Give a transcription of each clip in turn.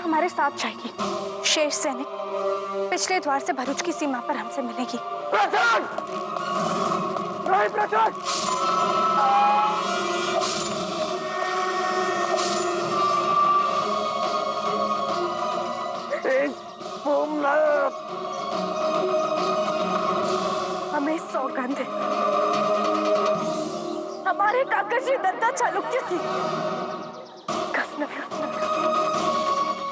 हमारे साथ जाएगी। शेष सैनिक पिछले द्वार से भरूच की सीमा पर हमसे मिलेगी। हमें सौगंध है हमारे काकाजी दत्ता चालुक्य की।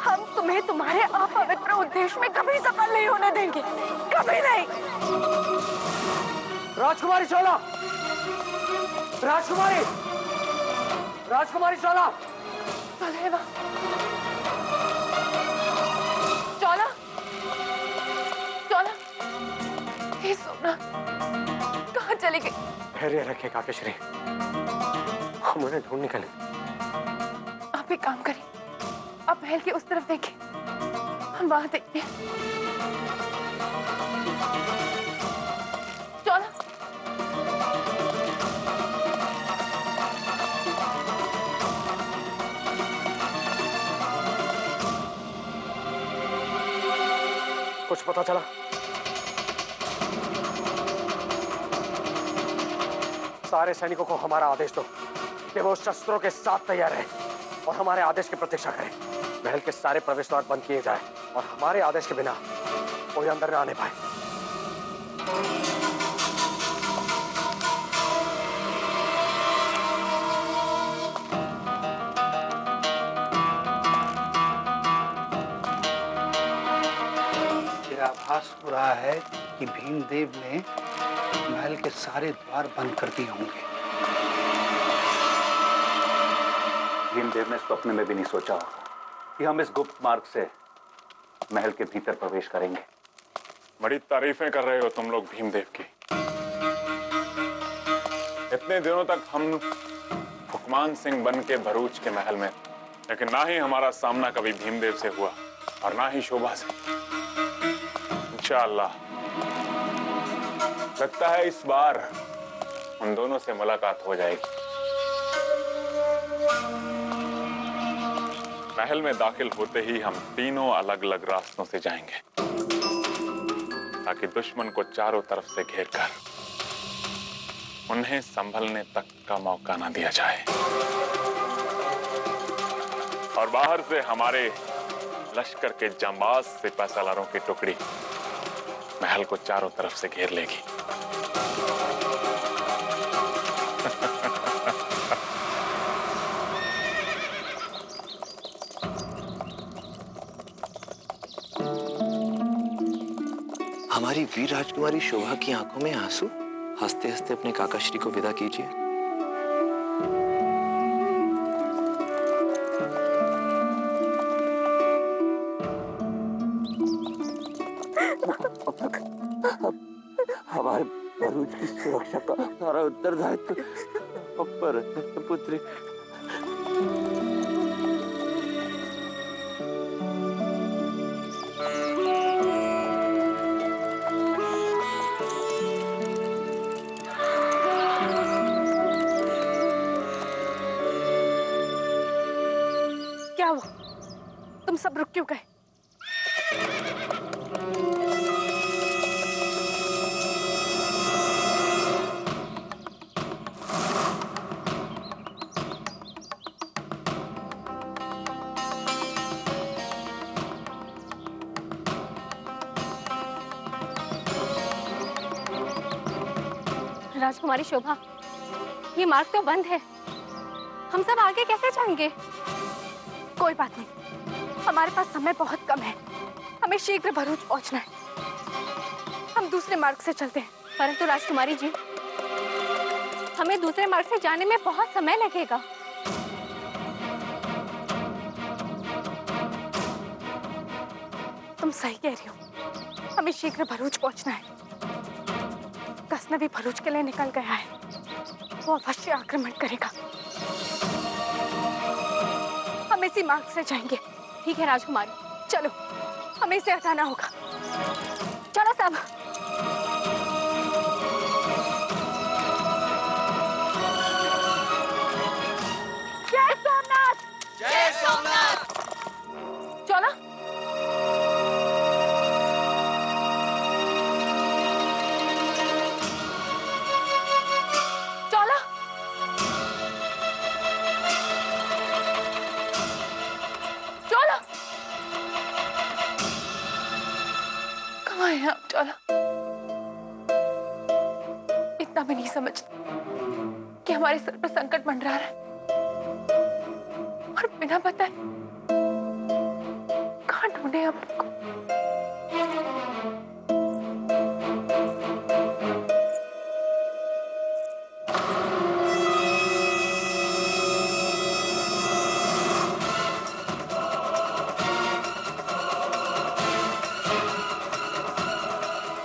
हम तुम्हें तुम्हारे अपवित्र उद्देश्य में कभी सफल नहीं होने देंगे, कभी नहीं। राजकुमारी चोला, राजकुमारी चोला, चोला, चोला, हे सोना, कहाँ चली गई? धैर्य रखे काकेश्वरी, हम उन्हें ढूंढ निकले। आप एक काम करिए, आप महल के उस तरफ देखिए, हम वहां देखते हैं। चोला, कुछ पता चला? सारे सैनिकों को हमारा आदेश दो कि वो शस्त्रों के साथ तैयार रहे और हमारे आदेश की प्रतीक्षा करें। महल के सारे प्रवेश द्वार बंद किए जाए और हमारे आदेश के बिना कोई अंदर न आने पाए। आभास हो रहा है कि भीमदेव ने महल के सारे द्वार बंद कर दिए होंगे। भीमदेव ने स्वप्न में भी नहीं सोचा होगा कि हम इस गुप्त मार्ग से महल के भीतर प्रवेश करेंगे। बड़ी तारीफें कर रहे हो तुम लोग भीमदेव की। इतने दिनों तक हम फुकमान सिंह बन के भरूच के महल में, लेकिन ना ही हमारा सामना कभी भीमदेव से हुआ और ना ही शोभा से। इंशाअल्लाह लगता है इस बार उन दोनों से मुलाकात हो जाएगी। महल में दाखिल होते ही हम तीनों अलग अलग रास्तों से जाएंगे ताकि दुश्मन को चारों तरफ से घेरकर उन्हें संभलने तक का मौका ना दिया जाए। और बाहर से हमारे लश्कर के जांबाज सिपा सालारों की टुकड़ी महल को चारों तरफ से घेर लेगी। हमारी वीर राजकुमारी शोभा की आंखों में आंसू। हंसते हंसते अपने काकाश्री को विदा कीजिए। हमारे भरूच की सुरक्षा का सारा उत्तरदायित्व पर पुत्री। क्या हुआ? तुम सब रुक क्यों गए? राजकुमारी शोभा, ये मार्ग तो बंद है, हम सब आगे कैसे जाएंगे? कोई बात नहीं, हमारे पास समय बहुत कम है, हमें शीघ्र भरूच पहुंचना है। हम दूसरे मार्ग से चलते हैं। परंतु राजकुमारी जी, हमें दूसरे मार्ग से जाने में बहुत समय लगेगा। तुम सही कह रही हो, हमें शीघ्र भरूच पहुंचना है। गजनवी भरूच के लिए निकल गया है, वो अवश्य आक्रमण करेगा। हम इसी मार्ग से जाएंगे। ठीक है राजकुमारी, चलो, हमें इसे हटाना होगा। चलो सब। जय सोमनाथ! जय सोमनाथ! चलो, भी नहीं समझती कि हमारे सर पर संकट मंडरा रहा है और बिना बताए कहाँ ढूंढे अपने को।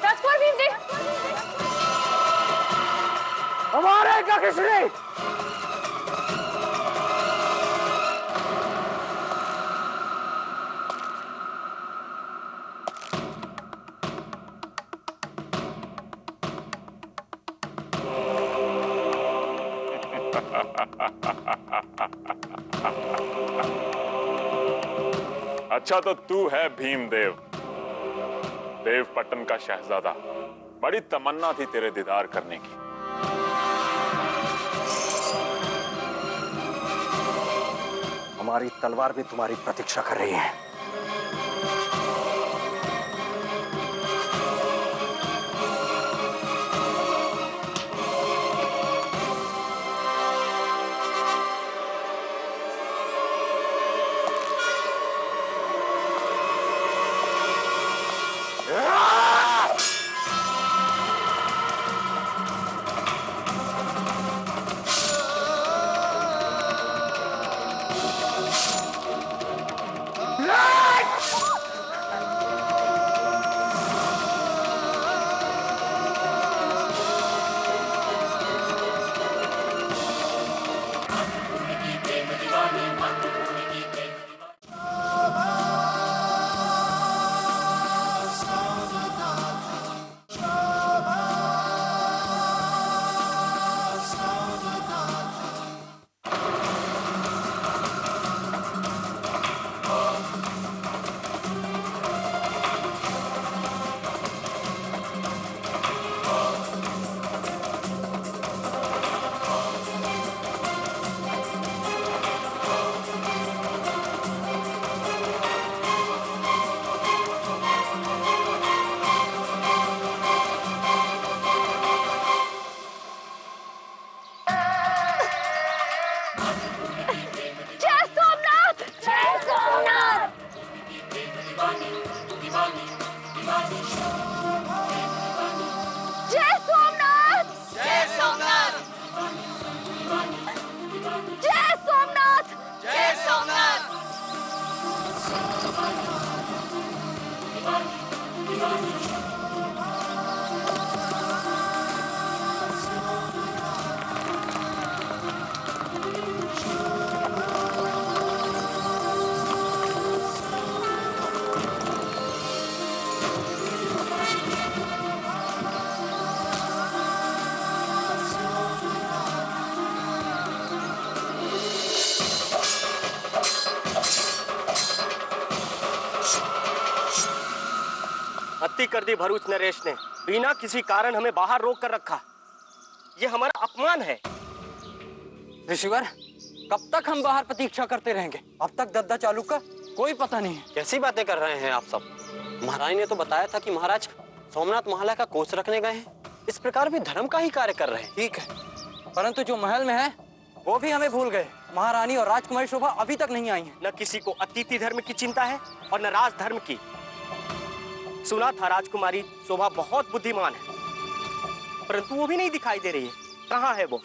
राजकुमार भीमदेव, हमारे काकेश्वरी! अच्छा तो तू है भीमदेव, देवपट्टन का शहजादा। बड़ी तमन्ना थी तेरे दीदार करने की। हमारी तलवार भी तुम्हारी प्रतीक्षा कर रही है। अति कर दी भरूच नरेश ने। बिना किसी कारण हमें बाहर रोक कर रखा। ये हमारा अपमान है। ऋषिवर, कब तक हम बाहर प्रतीक्षा करते रहेंगे? अब तक दद्दा चालू का कोई पता नहीं है। कैसी बातें कर रहे हैं आप सब? महाराज ने तो बताया था कि महाराज सोमनाथ महल का कोष रखने गए हैं। इस प्रकार भी धर्म का ही कार्य कर रहे हैं। ठीक है, परंतु जो महल में है वो भी हमें भूल गए। महारानी और राजकुमारी शोभा अभी तक नहीं आई है। न किसी को अतिथि धर्म की चिंता है और न राज धर्म की। सुना था राजकुमारी शोभा बहुत बुद्धिमान है, परंतु वो भी नहीं दिखाई दे रही है। कहाँ है वो?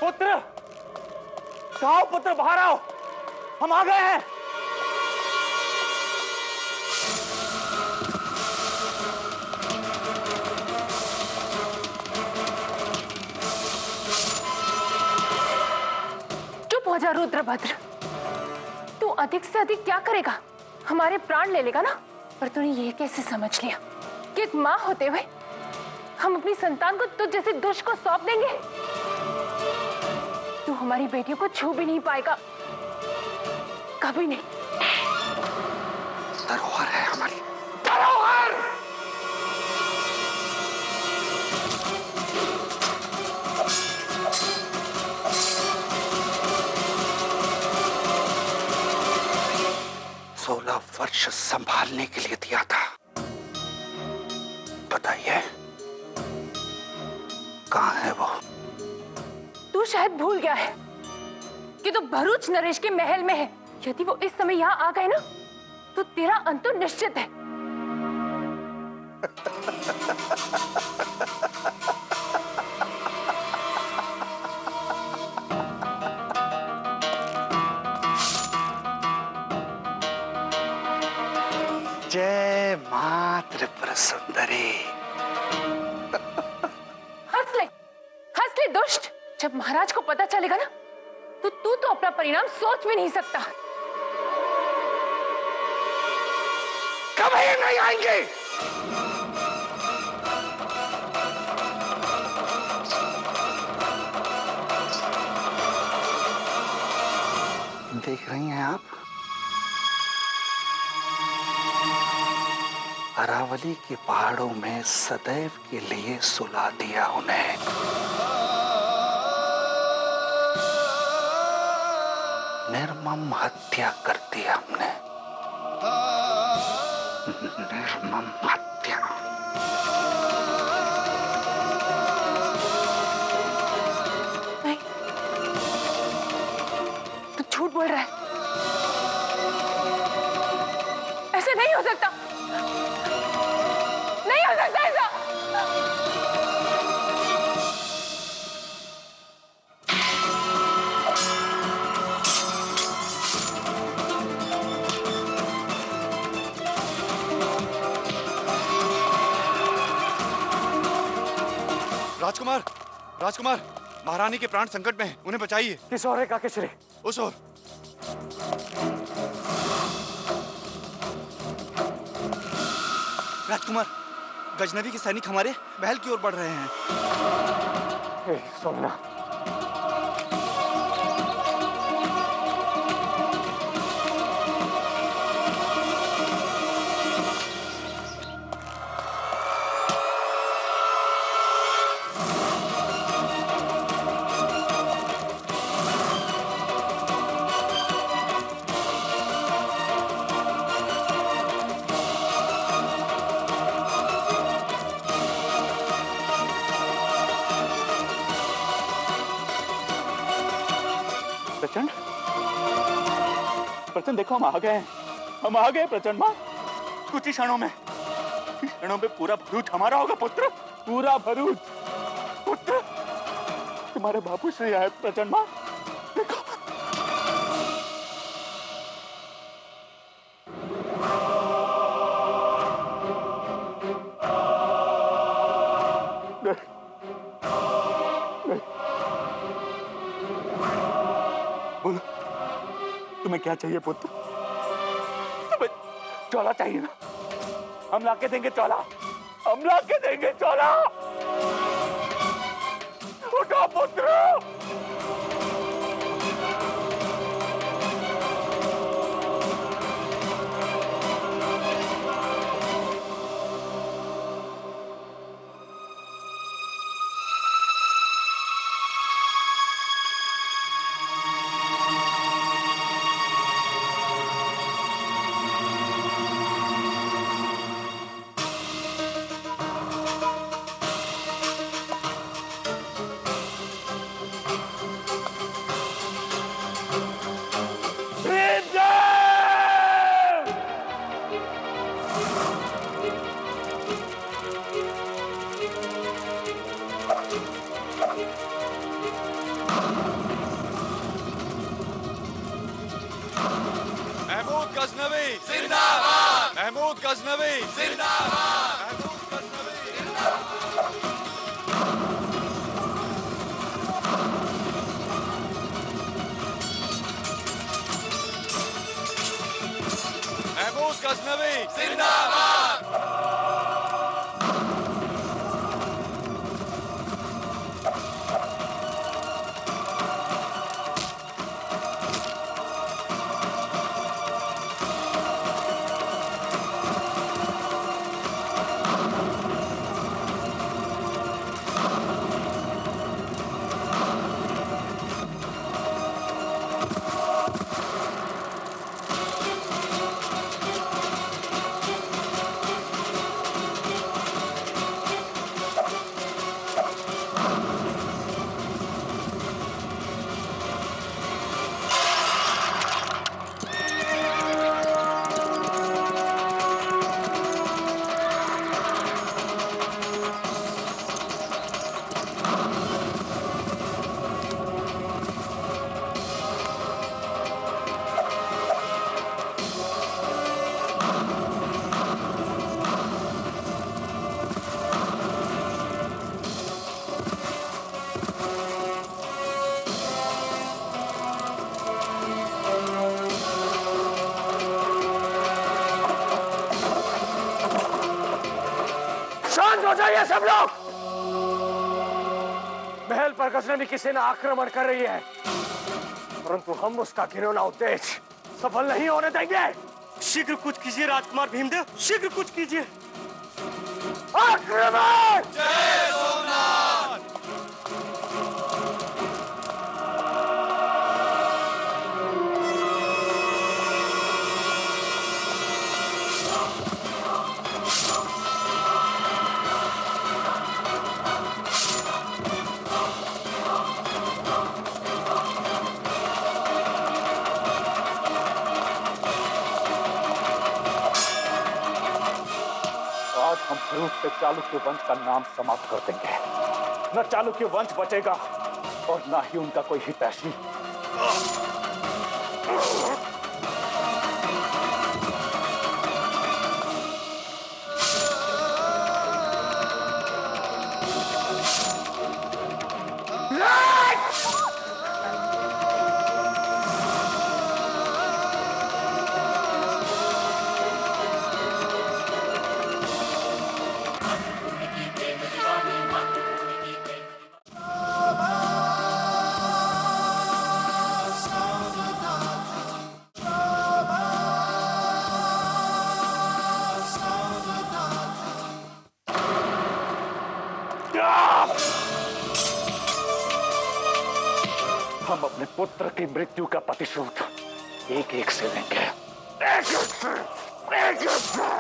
पुत्र, आओ पुत्र, बाहर आओ, हम आ गए हैं। चुप हो जा रुद्रभद्र, तू अधिक से अधिक क्या करेगा? हमारे प्राण ले लेगा ना। पर तूने ये कैसे समझ लिया कि एक माँ होते हुए हम अपनी संतान को तुझ जैसे दुष्ट को सौंप देंगे? तू हमारी बेटियों को छू भी नहीं पाएगा, कभी नहीं। धरोहर है हमारी, धरोहर। 16 वर्ष संभालने के लिए दिया था। बताइए कहाँ है वो? तू शायद भूल गया है कि तू भरूच नरेश के महल में है। यदि वो इस समय यहाँ आ गए ना तो तेरा अंत तो निश्चित है। जय मां त्रिपुर सुंदरी। हंस ले दुष्ट। जब महाराज को पता चलेगा ना तो तू तो अपना परिणाम सोच भी नहीं सकता। कभी नहीं आएंगे। देख रही हैं आप, अरावली के पहाड़ों में सदैव के लिए सुला दिया उन्हें। निर्मम हत्या कर दी हमने, निर्मम हत्या। नहीं, तू झूठ बोल रहा है। ऐसे नहीं हो सकता, नहीं हो सकता ऐसा। राजकुमार, राजकुमार, महारानी के प्राण संकट में हैं, उन्हें बचाइए। किस ओर है काकेश्वरी? उस ओर। राजकुमार, गजनवी के सैनिक हमारे महल की ओर बढ़ रहे हैं। सोमना, प्रचंड, प्रचंड देखो हम आ गए हैं, हम आ गए प्रचंड माँ। कुछ ही क्षणों में पूरा भरूच हमारा होगा पुत्र, पूरा भरूच। पुत्र, तुम्हारे बापू श्री आए प्रचंड माँ, देखो। बोलो, तुम्हें क्या चाहिए पुत्र? तुम्हें चौला चाहिए ना? हम लाके देंगे चौला, हम लाके देंगे चौला। उठो पुत्र। शांत हो जाइए सब लोग। महल पर गजनवी की सेना आक्रमण कर रही है, परंतु हम उसका घिनौना उद्देश्य सफल नहीं होने देंगे। शीघ्र कुछ कीजिए राजकुमार भीमदेव, शीघ्र कुछ कीजिए। आक्रमण! जय सोमनाथ। आज हम भरूच से चालुक्य वंश का नाम समाप्त कर देंगे। न चालुक्य वंश बचेगा और न ही उनका कोई हितैषी। हम अपने पुत्र की मृत्यु का प्रतिशोध एक एक से लेंगे। एक से।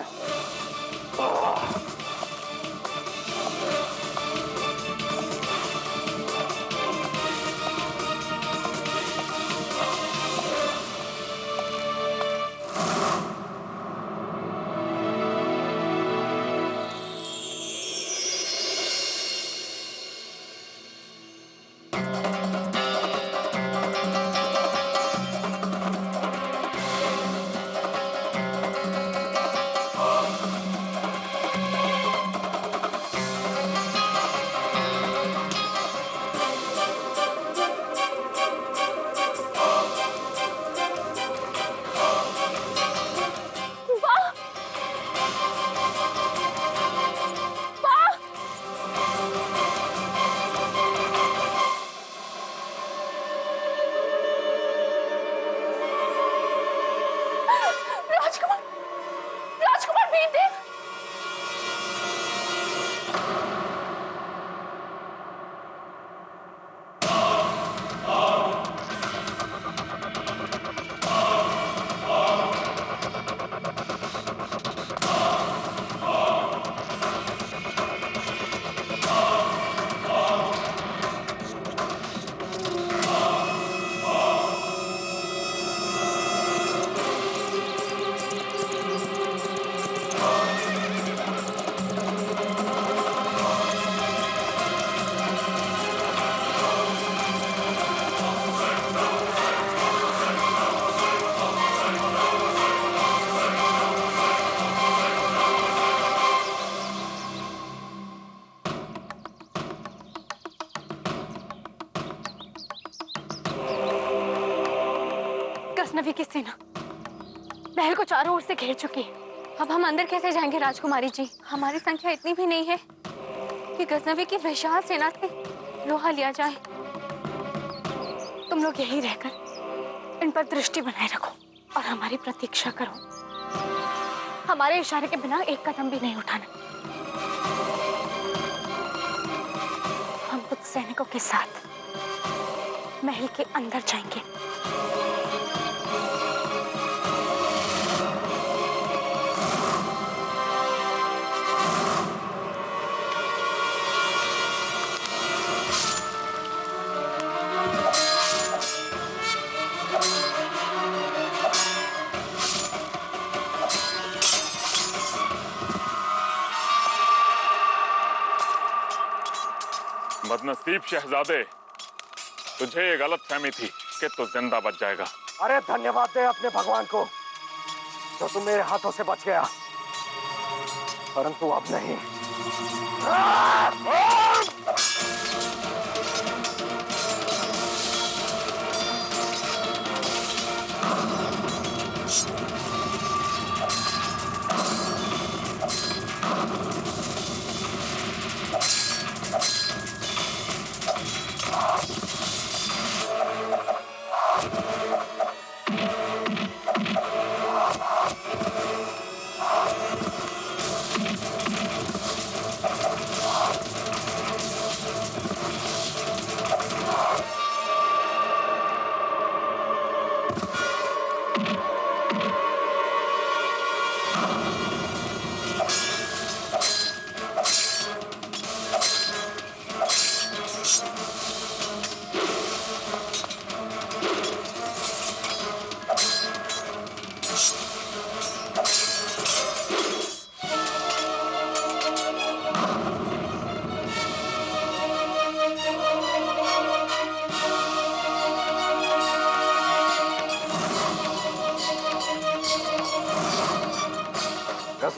गजनवी की सेना महल को चारों ओर से घेर चुकी है। अब हम अंदर कैसे जाएंगे राजकुमारी जी? हमारी संख्या इतनी भी नहीं है कि गजनवी की विशाल सेना से लोहा लिया जाए। तुम लोग यहीं रहकर इन पर दृष्टि बनाए रखो और हमारी प्रतीक्षा करो। हमारे इशारे के बिना एक कदम भी नहीं उठाना। हम कुछ सैनिकों के साथ महल के अंदर जाएंगे। बदनसीब शहजादे, तुझे ये गलत फहमी थी कि तू जिंदा बच जाएगा। अरे धन्यवाद दे अपने भगवान को जो तुम मेरे हाथों से बच गया, परंतु अब नहीं।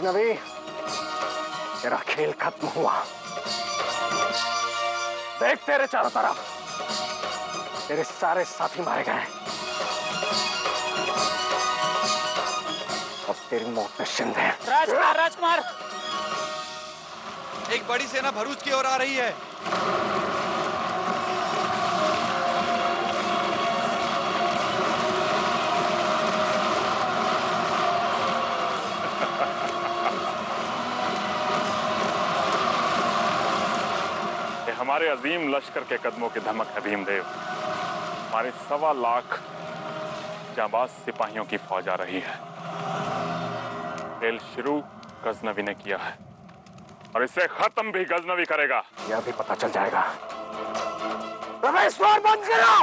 गजनवी, तेरा खेल खत्म हुआ। देख तेरे चारों तरफ तेरे सारे साथी मारे गए। अब तेरी मौत निश्चिंत है। राजकुमार, राजकुमार, एक बड़ी सेना भरूच की ओर आ रही है। ये हमारे अजीम लश्कर के कदमों की धमक है भीमदेव। हमारे 1.25 लाख जाबाज सिपाहियों की फौज आ रही है। खेल शुरू गजनवी ने किया है और इसे खत्म भी गजनवी करेगा। यह भी पता चल जाएगा। प्रवेश द्वार बंद करो।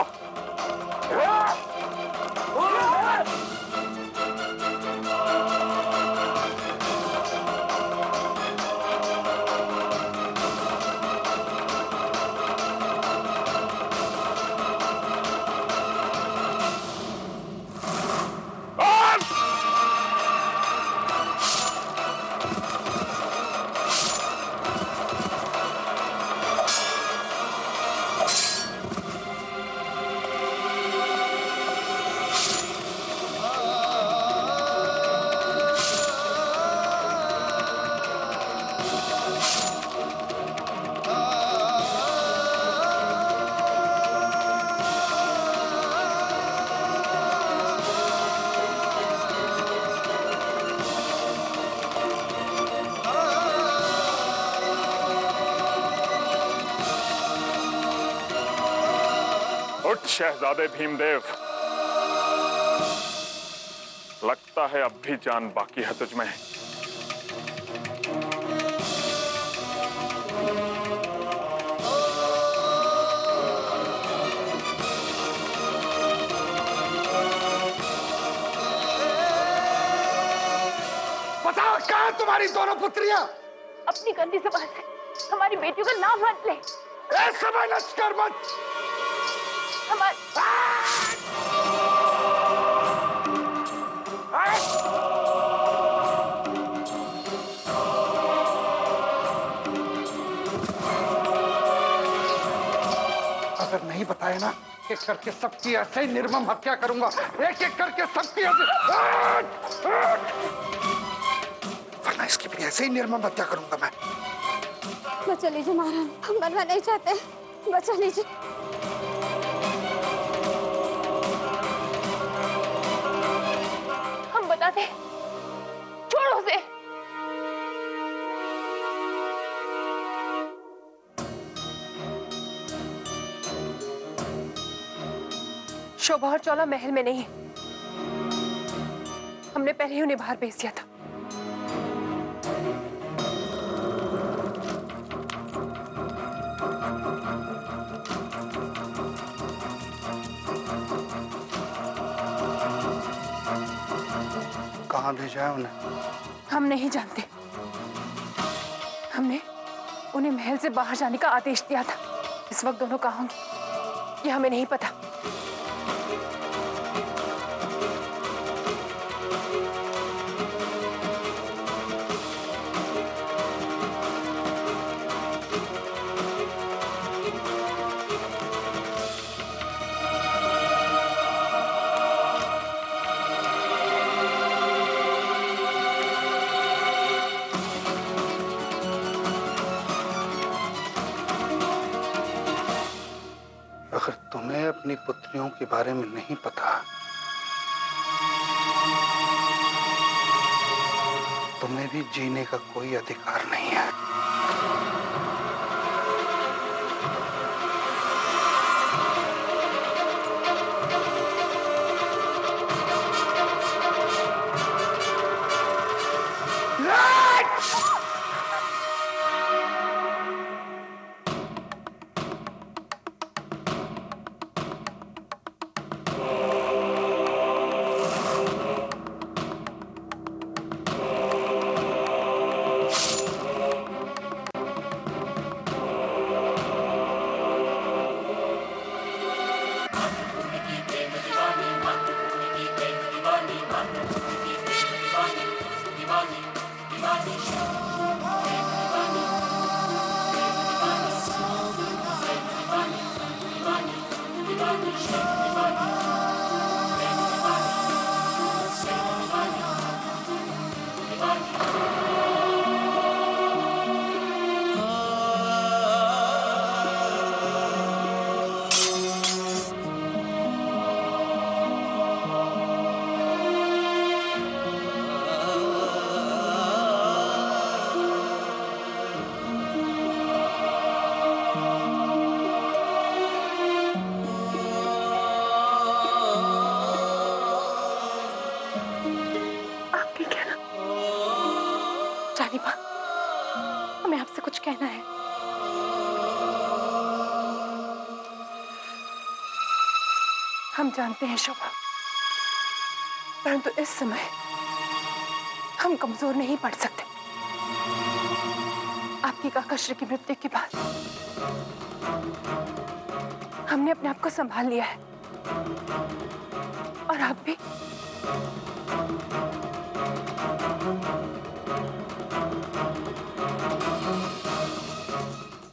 उठ शहजादे भीमदेव, लगता है अब भी जान बाकी है तुझमें। बताओ कहाँ तुम्हारी दोनों पुत्रियां? अपनी गंदी जुबान से हमारी बेटियों का नाम मत ले। समय लश्कर मत। अगर नहीं बताया ना, एक करके सबकी ऐसे ही निर्मम हत्या करूंगा। एक एक करके सबकी वरना इसकी भी ऐसे ही निर्मम हत्या करूंगा मैं। बचा लीजिए महाराज, हम मरना नहीं चाहते, बचा लीजिए। हम बताते, छोड़ो उसे। शोभा और चौला महल में नहीं है। हमने पहले ही उन्हें बाहर भेज दिया था। कहाँ भेजा है उन्हें? हम नहीं जानते। हमने उन्हें महल से बाहर जाने का आदेश दिया था। इस वक्त दोनों कहाँ होंगे ये हमें नहीं पता। अगर तुम्हें अपनी पुत्रियों के बारे में नहीं पता, तुम्हें भी जीने का कोई अधिकार नहीं है। जानते हैं शोभा, परंतु इस समय हम कमजोर नहीं पड़ सकते। आपकी काकाश्री की मृत्यु के बाद हमने अपने आप को संभाल लिया है, और आप भी।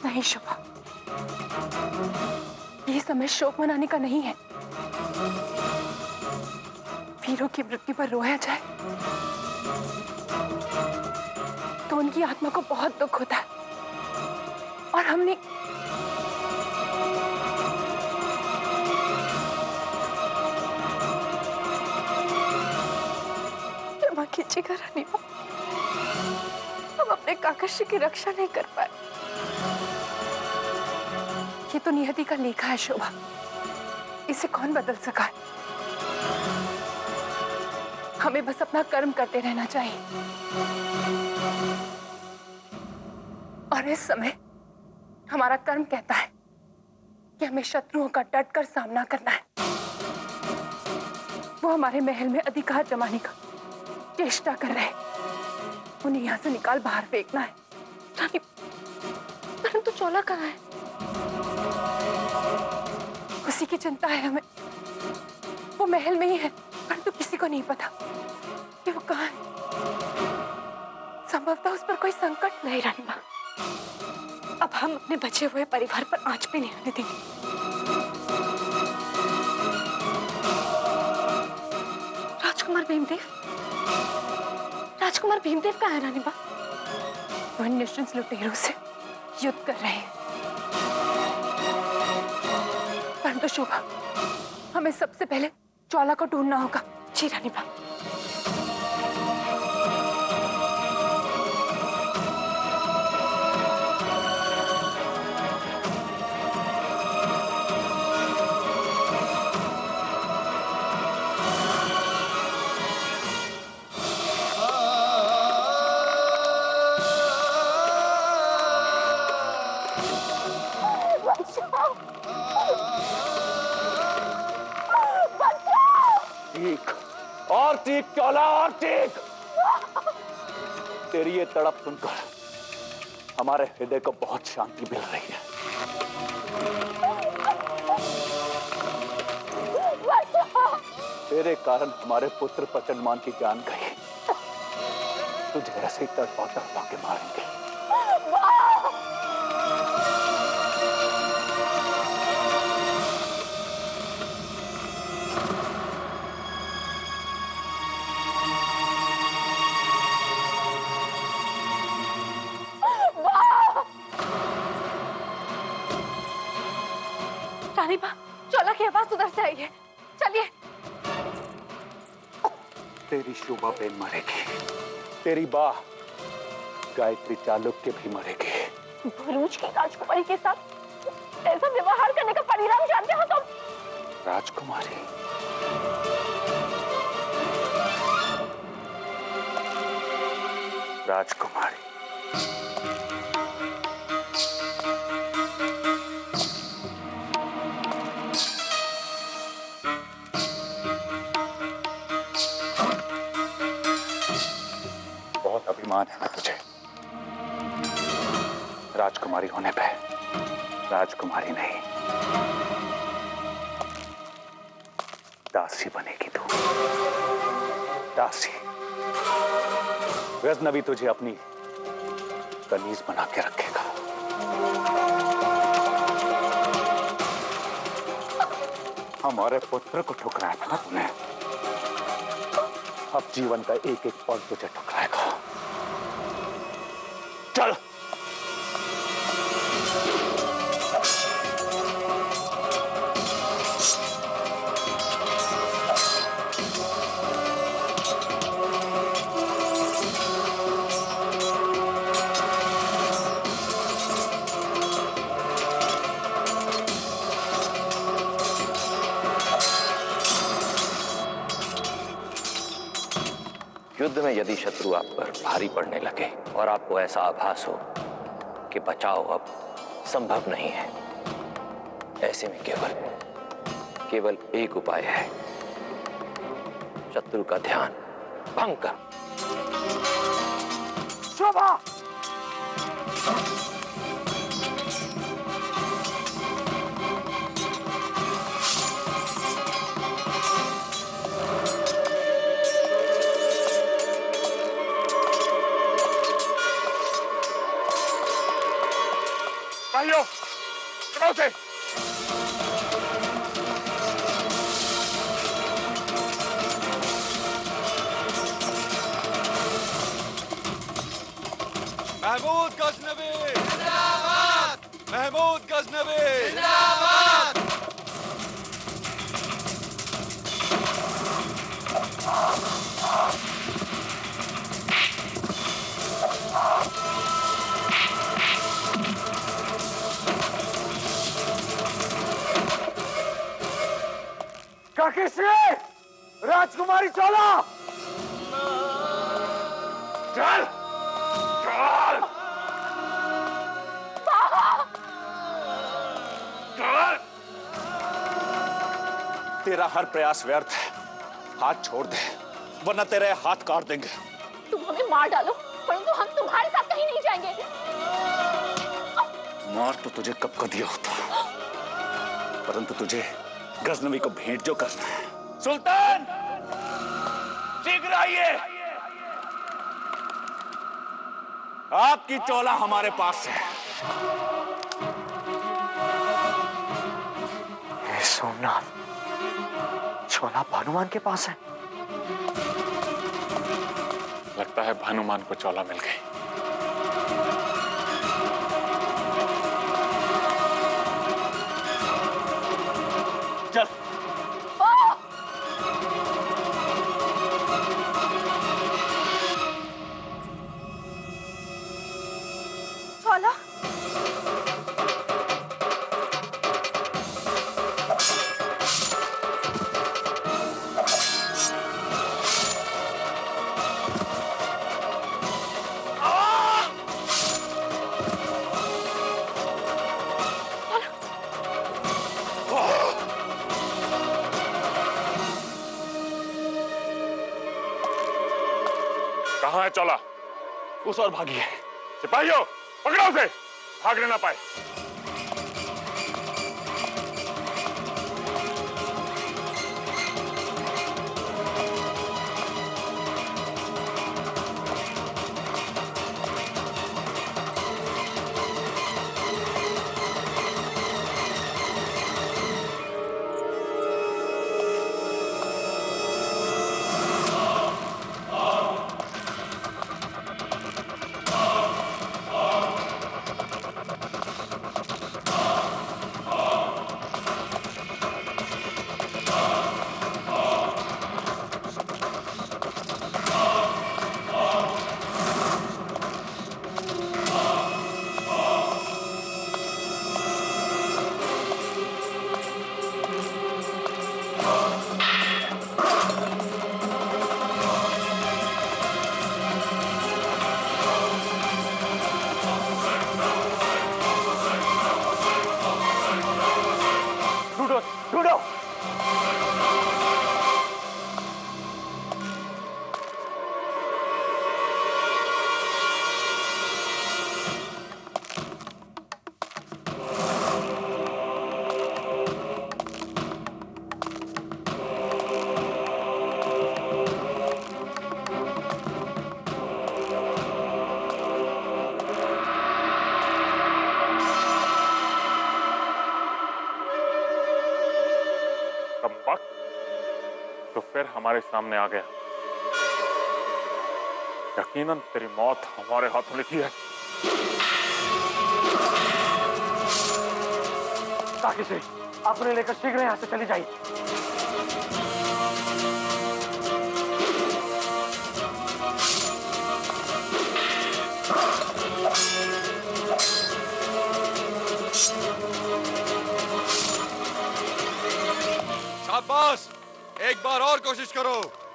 नहीं शोभा, ये समय शोक मनाने का नहीं है। वीरों की मृत्यु पर रोया जाए तो उनकी आत्मा को बहुत दुख होता है, और हमने क्षमा कीजिएगा रानी मां, हम अपने काकाश्री की रक्षा नहीं कर पाए। ये तो नियति का लेखा है शोभा, इसे कौन बदल सका है। हमें बस अपना कर्म करते रहना चाहिए, और इस समय हमारा कर्म कहता है कि हमें शत्रुओं का डटकर सामना करना है। वो हमारे महल में अधिकार जमाने का चेष्टा कर रहे हैं, उन्हें यहाँ से निकाल बाहर फेंकना है। रानी, परंतु चोला कहाँ है? उसी की चिंता है हमें। वो महल में ही है, परंतु किसी को नहीं पता कि वो कहाँ है। संभवतः उस पर कोई संकट नहीं। रानी मां, अब हम अपने बचे हुए परिवार पर आंच भी नहीं आने देंगे। राजकुमार भीमदेव, राजकुमार भीमदेव कहाँ है रानी मां? वो निश्चिंत लुटेरों से युद्ध कर रहे हैं। परंतु शोभा, हमें सबसे पहले ज्वाला को ढूंढना होगा। जी रानी मां। ठीक चौला, और ठीक। तेरी ये तड़प सुनकर हमारे हृदय को बहुत शांति मिल रही है। तेरे कारण हमारे पुत्र प्रचंडमान की जान गई। तुझे ऐसे ही तड़पा तड़पा के मारेंगे। रानी मां, चोला की आवाज उधर से आई है, चलिए। तेरी शोभा बेन मरेगी, तेरी बा गायत्री चालुक्य भी मरेगी। भरूच की राजकुमारी के साथ ऐसा व्यवहार करने का परिणाम जानते हो तुम? राजकुमारी, राजकुमारी, अभिमान है ना तुझे राजकुमारी होने पे? राजकुमारी नहीं, दासी बनेगी तू, दासी। गजनवी तुझे अपनी कनीज बना के रखेगा। हमारे पुत्र को ठुकराया था ना तूने, अब जीवन का एक एक पल तुझे ठुकराएगा। चल। युद्ध में यदि शत्रु आप पर भारी पड़ने लगे और आपको ऐसा आभास हो कि बचाव अब संभव नहीं है, ऐसे में केवल केवल एक उपाय है, शत्रु का ध्यान भंग कर। शोभा! भाइयों, चलो से। महमूद गजनवी जिंदाबाद! महमूद गजनवी जिंदाबाद! काकेश्री! राजकुमारी चोला! चल! चल! चल! तेरा हर प्रयास व्यर्थ है। हाथ छोड़ दे, वरना तेरे हाथ काट देंगे। तुम हमें मार डालो, परंतु हम तुम्हारे साथ कहीं नहीं जाएंगे। मार तो तुझे कब का दिया होता, परंतु तुझे गजनवी को भेंट जो करना है। सुल्तान, शीघ्र आइए। आपकी चोला हमारे पास है। सोमनाथ, चोला भानुमान के पास है। लगता है भानुमान को चोला मिल गई। चल। चोला, कहाँ है चोला? उस और भागी है। सिपाहियों, पकड़ो उसे, भागने ना पाए। ढूंढो, ढूंढो। तो फिर हमारे सामने आ गया। यकीनन तेरी मौत हमारे हाथों लिखी है। काकेश्री, अपने लेकर शीघ्र यहाँ से चली जाइए। शाबाश, एक बार और कोशिश करो,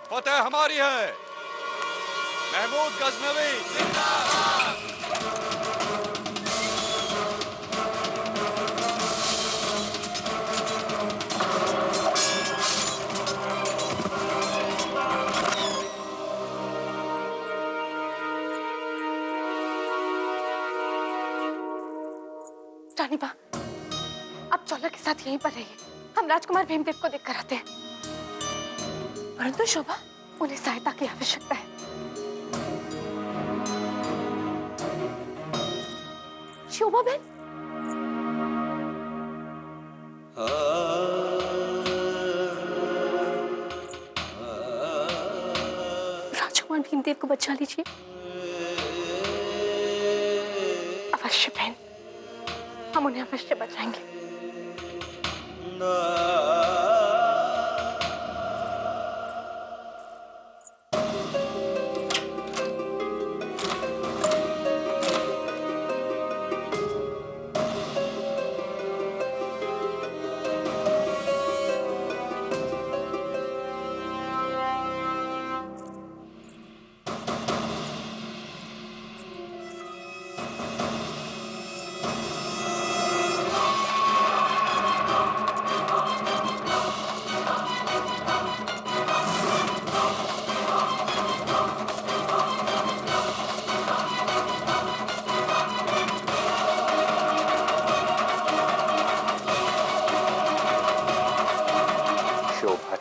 फतेह हमारी है। महमूद गजनवी जिंदाबाद! रानी बा, आप चौला के साथ यहीं पर रहिए। हम राजकुमार भीमदेव को देखकर आते हैं। परंतु शोभा, उन्हें सहायता की आवश्यकता है। शोभा बहन, राजकुमार भीमदेव को बचा लीजिए। अवश्य बहन, हम उन्हें अवश्य बचाएंगे।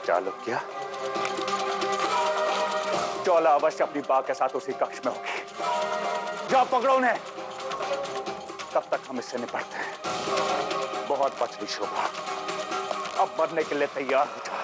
चालुक्य, चौला अवश्य अपनी बाग के साथ उसी कक्ष में होगी। जाओ पकड़ो उन्हें। तब तक हम इससे निपटते हैं। बहुत बच गई शोभा, अब मरने के लिए तैयार हो जाओ।